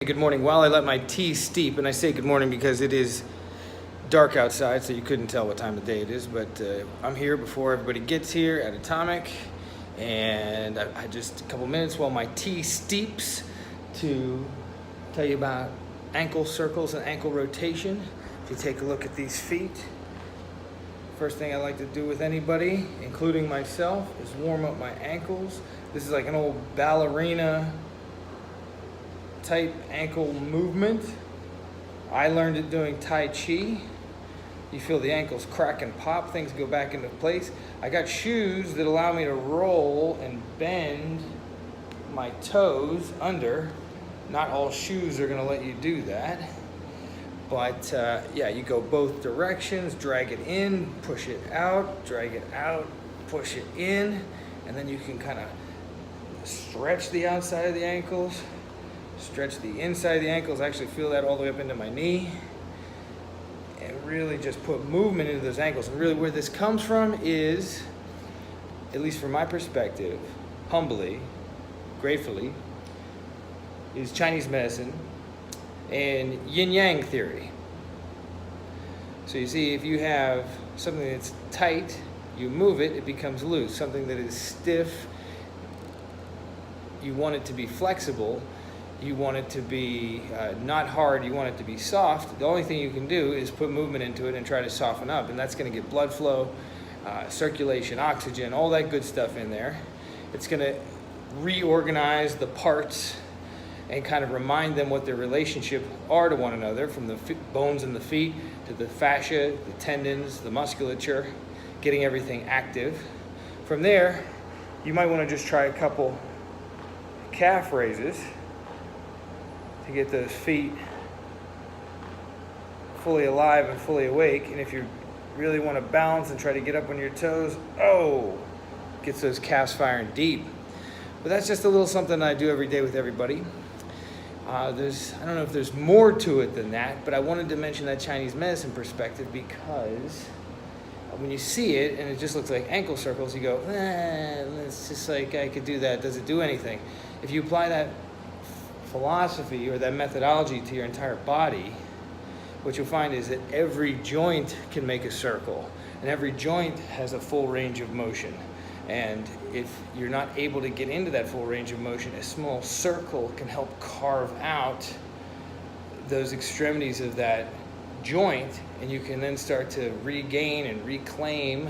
Good morning. While I let my tea steep, and I say good morning because it is dark outside, so you couldn't tell what time of day it is, but I'm here before everybody gets here at Atomic, and I just a couple minutes while my tea steeps to tell you about ankle circles and ankle rotation. If you take a look at these feet, first thing I like to do with anybody, including myself, is warm up my ankles. This is like an old ballerina type ankle movement. I learned it doing Tai Chi. You feel the ankles crack and pop, things go back into place. I got shoes that allow me to roll and bend my toes under. Not all shoes are gonna let you do that. But yeah, you go both directions, drag it in, push it out, drag it out, push it in, and then you can kind of stretch the outside of the ankles, stretch the inside of the ankles, actually feel that all the way up into my knee, and really just put movement into those ankles. And really where this comes from is, at least from my perspective, humbly, gratefully, is Chinese medicine and yin-yang theory. So you see, if you have something that's tight, you move it, it becomes loose. Something that is stiff, you want it to be flexible. You want it to be not hard, you want it to be soft. The only thing you can do is put movement into it and try to soften up, and that's going to get blood flow, circulation, oxygen, all that good stuff in there. It's going to reorganize the parts and kind of remind them what their relationship are to one another, from the bones in the feet to the fascia, the tendons, the musculature, getting everything active. From there, you might want to just try a couple calf raises to get those feet fully alive and fully awake. And if you really want to balance and try to get up on your toes, gets those calves firing deep. But that's just a little something I do every day with everybody. I don't know if there's more to it than that, but I wanted to mention that Chinese medicine perspective because when you see it and it just looks like ankle circles, you go, it's just like I could do that. Does it do anything? If you apply that philosophy or that methodology to your entire body, what you'll find is that every joint can make a circle, and every joint has a full range of motion. And if you're not able to get into that full range of motion, a small circle can help carve out those extremities of that joint, and you can then start to regain and reclaim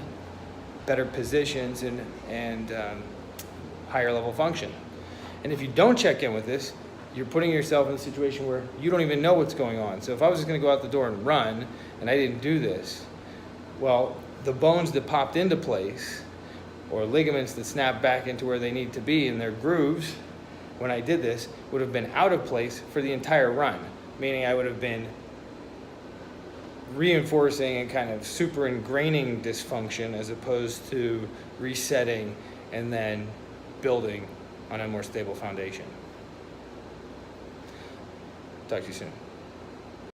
better positions and higher level function. And if you don't check in with this, you're putting yourself in a situation where you don't even know what's going on. So if I was just gonna go out the door and run, and I didn't do this, well, the bones that popped into place, or ligaments that snap back into where they need to be in their grooves, when I did this, would have been out of place for the entire run, meaning I would have been reinforcing and kind of super ingraining dysfunction as opposed to resetting and then building on a more stable foundation. Talk to you soon.